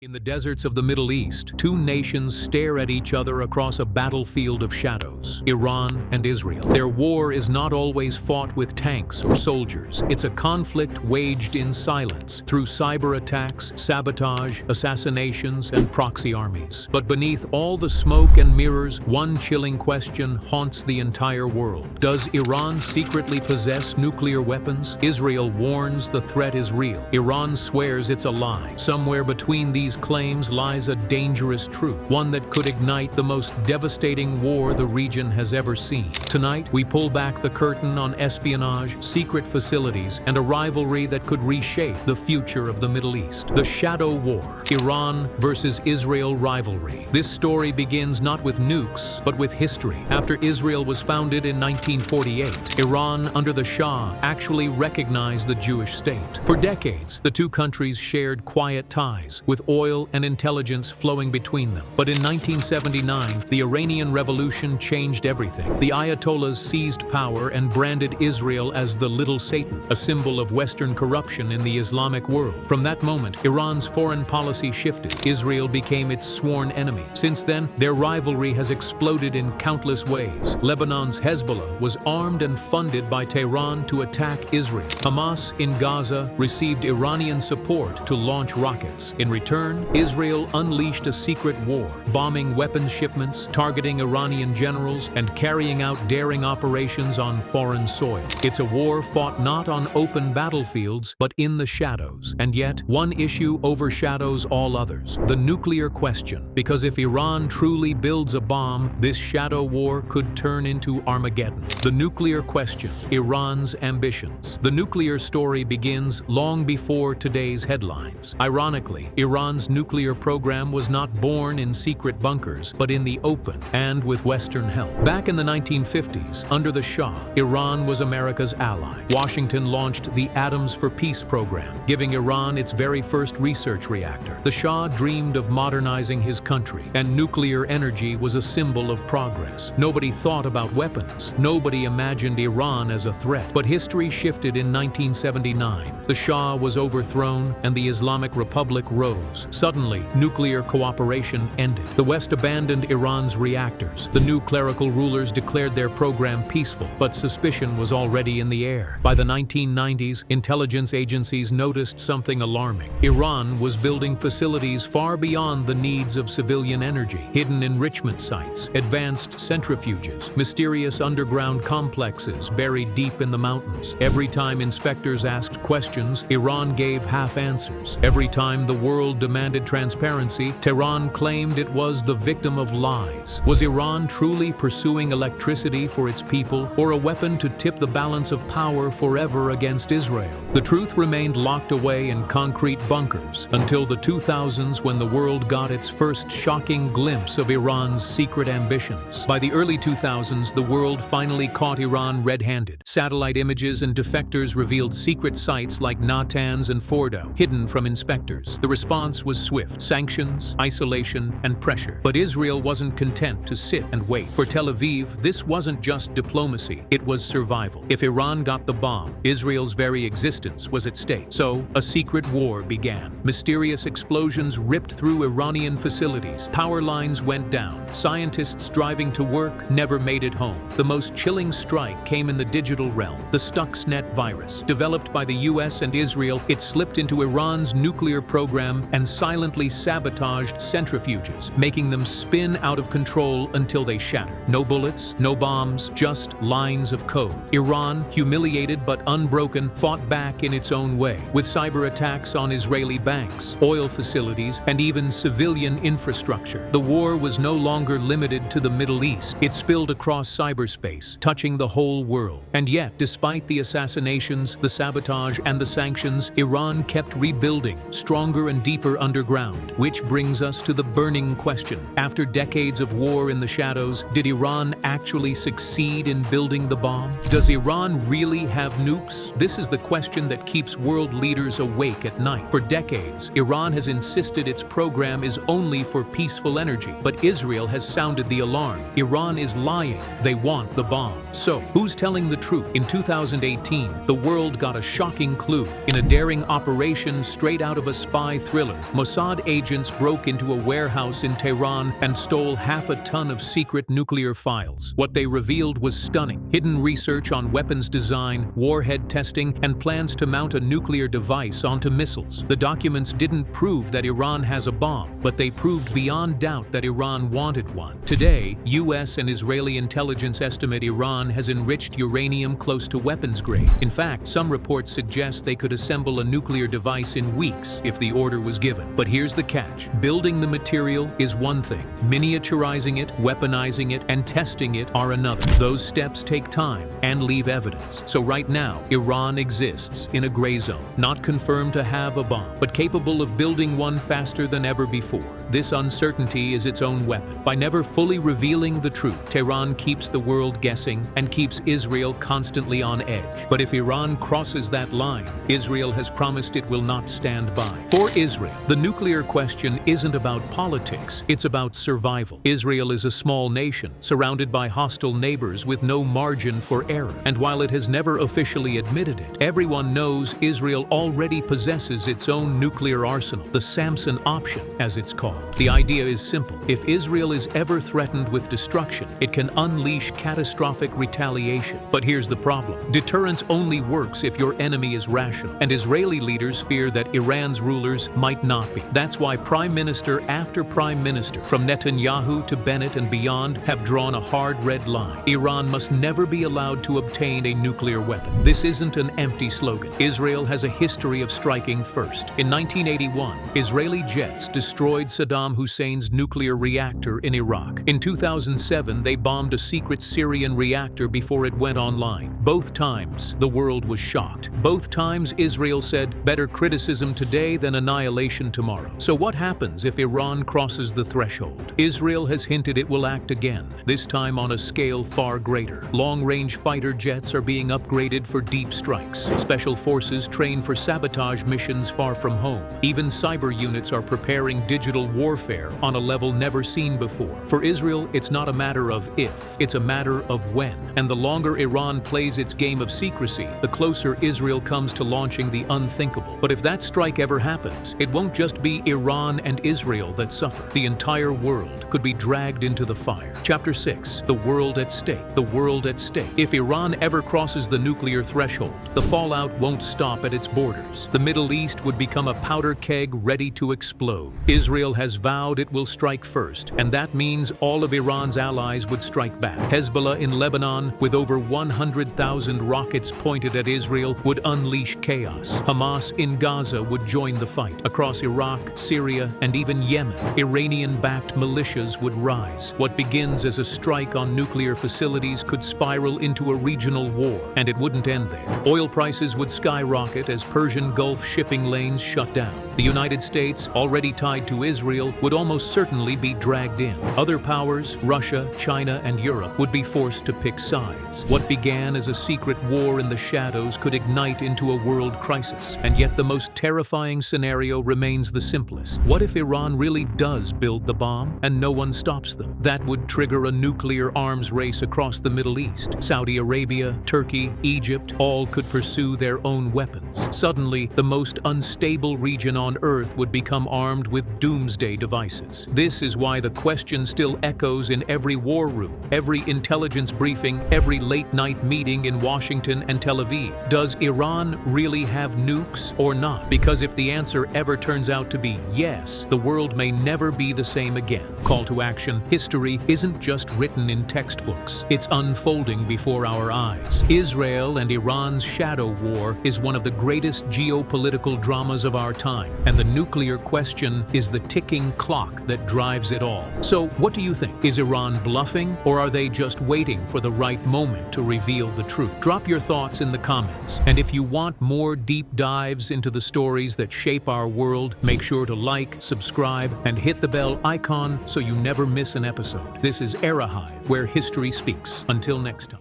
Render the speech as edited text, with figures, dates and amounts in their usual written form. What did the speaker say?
In the deserts of the Middle East, two nations stare at each other across a battlefield of shadows, Iran and Israel. Their war is not always fought with tanks or soldiers. It's a conflict waged in silence, through cyber attacks, sabotage, assassinations, and proxy armies. But beneath all the smoke and mirrors, one chilling question haunts the entire world. Does Iran secretly possess nuclear weapons? Israel warns the threat is real. Iran swears it's a lie. Somewhere between these claims lies a dangerous truth, one that could ignite the most devastating war the region has ever seen. Tonight, we pull back the curtain on espionage, secret facilities, and a rivalry that could reshape the future of the Middle East. The Shadow War, Iran versus Israel rivalry. This story begins not with nukes, but with history. After Israel was founded in 1948, Iran, under the Shah, actually recognized the Jewish state. For decades, the two countries shared quiet ties, with oil and intelligence flowing between them. But in 1979, the Iranian Revolution changed everything. The Ayatollahs seized power and branded Israel as the Little Satan, a symbol of Western corruption in the Islamic world. From that moment, Iran's foreign policy shifted. Israel became its sworn enemy. Since then, their rivalry has exploded in countless ways. Lebanon's Hezbollah was armed and funded by Tehran to attack Israel. Hamas in Gaza received Iranian support to launch rockets. In return, Israel unleashed a secret war, bombing weapons shipments, targeting Iranian generals, and carrying out daring operations on foreign soil. It's a war fought not on open battlefields, but in the shadows. And yet, one issue overshadows all others: the nuclear question. Because if Iran truly builds a bomb, this shadow war could turn into Armageddon. The nuclear question, Iran's ambitions. The nuclear story begins long before today's headlines. Ironically, Iran's nuclear program was not born in secret bunkers, but in the open and with Western help. Back in the 1950s, under the Shah, Iran was America's ally. Washington launched the Atoms for Peace program, giving Iran its very first research reactor. The Shah dreamed of modernizing his country, and nuclear energy was a symbol of progress. Nobody thought about weapons. Nobody imagined Iran as a threat. But history shifted in 1979. The Shah was overthrown, and the Islamic Republic rose. Suddenly, nuclear cooperation ended. The West abandoned Iran's reactors. The new clerical rulers declared their program peaceful, but suspicion was already in the air. By the 1990s, intelligence agencies noticed something alarming. Iran was building facilities far beyond the needs of civilian energy. Hidden enrichment sites, advanced centrifuges, mysterious underground complexes buried deep in the mountains. Every time inspectors asked questions, Iran gave half answers. Every time the world demanded transparency, Tehran claimed it was the victim of lies. Was Iran truly pursuing electricity for its people, or a weapon to tip the balance of power forever against Israel? The truth remained locked away in concrete bunkers until the 2000s, when the world got its first shocking glimpse of Iran's secret ambitions. By the early 2000s, the world finally caught Iran red-handed. Satellite images and defectors revealed secret sites like Natanz and Fordo, hidden from inspectors. The response was swift: sanctions, isolation, and pressure. But Israel wasn't content to sit and wait. For Tel Aviv, this wasn't just diplomacy, it was survival. If Iran got the bomb, Israel's very existence was at stake. So, a secret war began. Mysterious explosions ripped through Iranian facilities. Power lines went down. Scientists driving to work never made it home. The most chilling strike came in the digital realm. The Stuxnet virus. Developed by the US and Israel, it slipped into Iran's nuclear program and silently sabotaged centrifuges, making them spin out of control until they shattered. No bullets, no bombs, just lines of code. Iran, humiliated but unbroken, fought back in its own way, with cyber attacks on Israeli banks, oil facilities, and even civilian infrastructure. The war was no longer limited to the Middle East. It spilled across cyberspace, touching the whole world. And yet, despite the assassinations, the sabotage, and the sanctions, Iran kept rebuilding, stronger and deeper underground. Which brings us to the burning question. After decades of war in the shadows, did Iran actually succeed in building the bomb? Does Iran really have nukes? This is the question that keeps world leaders awake at night. For decades, Iran has insisted its program is only for peaceful energy, but Israel has sounded the alarm. Iran is lying. They want the bomb. So, who's telling the truth? In 2018, the world got a shocking clue. In a daring operation straight out of a spy thriller, Mossad agents broke into a warehouse in Tehran and stole half a ton of secret nuclear files. What they revealed was stunning. Hidden research on weapons design, warhead testing, and plans to mount a nuclear device onto missiles. The documents didn't prove that Iran has a bomb, but they proved beyond doubt that Iran wanted one. Today, US and Israeli intelligence estimate Iran has enriched uranium close to weapons grade. In fact, some reports suggest they could assemble a nuclear device in weeks if the order was given. But here's the catch. Building the material is one thing. Miniaturizing it, weaponizing it, and testing it are another. Those steps take time and leave evidence. So right now, Iran exists in a gray zone, not confirmed to have a bomb, but capable of building one faster than ever before. This uncertainty is its own weapon. By never fully revealing the truth, Tehran keeps the world guessing and keeps Israel constantly on edge. But if Iran crosses that line, Israel has promised it will not stand by. For Israel, the nuclear question isn't about politics, it's about survival. Israel is a small nation, surrounded by hostile neighbors with no margin for error. And while it has never officially admitted it, everyone knows Israel already possesses its own nuclear arsenal, the Samson option, as it's called. The idea is simple. If Israel is ever threatened with destruction, it can unleash catastrophic retaliation. But here's the problem. Deterrence only works if your enemy is rational, and Israeli leaders fear that Iran's rulers might not be. That's why Prime Minister after Prime Minister, from Netanyahu to Bennett and beyond, have drawn a hard red line. Iran must never be allowed to obtain a nuclear weapon. This isn't an empty slogan. Israel has a history of striking first. In 1981, Israeli jets destroyed Saddam Hussein's nuclear reactor in Iraq. In 2007, they bombed a secret Syrian reactor before it went online. Both times, the world was shocked. Both times, Israel said, better criticism today than annihilation tomorrow. So what happens if Iran crosses the threshold? Israel has hinted it will act again, this time on a scale far greater. Long-range fighter jets are being upgraded for deep strikes. Special forces train for sabotage missions far from home. Even cyber units are preparing digital warfare on a level never seen before. For Israel, it's not a matter of if, it's a matter of when. And the longer Iran plays its game of secrecy, the closer Israel comes to launching the unthinkable. But if that strike ever happens, it won't just be Iran and Israel that suffer. The entire world could be dragged into the fire. Chapter 6. The world at stake. The world at stake. If Iran ever crosses the nuclear threshold, the fallout won't stop at its borders. The Middle East would become a powder keg ready to explode. Israel has vowed it will strike first, and that means all of Iran's allies would strike back. Hezbollah in Lebanon, with over 100,000 rockets pointed at Israel, would unleash chaos. Hamas in Gaza would join the fight. Across Iraq, Syria, and even Yemen, Iranian-backed militias would rise. What begins as a strike on nuclear facilities could spiral into a regional war, and it wouldn't end there. Oil prices would skyrocket as Persian Gulf shipping lanes shut down. The United States, already tied to Israel, would almost certainly be dragged in. Other powers, Russia, China, and Europe, would be forced to pick sides. What began as a secret war in the shadows could ignite into a world crisis. And yet the most terrifying scenario remains the simplest. What if Iran really does build the bomb and no one stops them? That would trigger a nuclear arms race across the Middle East. Saudi Arabia, Turkey, Egypt, all could pursue their own weapons. Suddenly, the most unstable region on Earth would become armed with doomsday devices. This is why the question still echoes in every war room, every intelligence briefing, every late-night meeting in Washington and Tel Aviv. Does Iran really have nukes or not? Because if the answer ever turns out to be yes, the world may never be the same again. Call to action. History isn't just written in textbooks. It's unfolding before our eyes. Israel and Iran's shadow war is one of the greatest geopolitical dramas of our time, and the nuclear question is the ticking clock that drives it all. So, what do you think? Is Iran bluffing, or are they just waiting for the right moment to reveal the truth? Drop your thoughts in the comments. And if you want more deep dives into the stories that shape our world, make sure to like, subscribe, and hit the bell icon so you never miss an episode. This is Erahive, where history speaks. Until next time.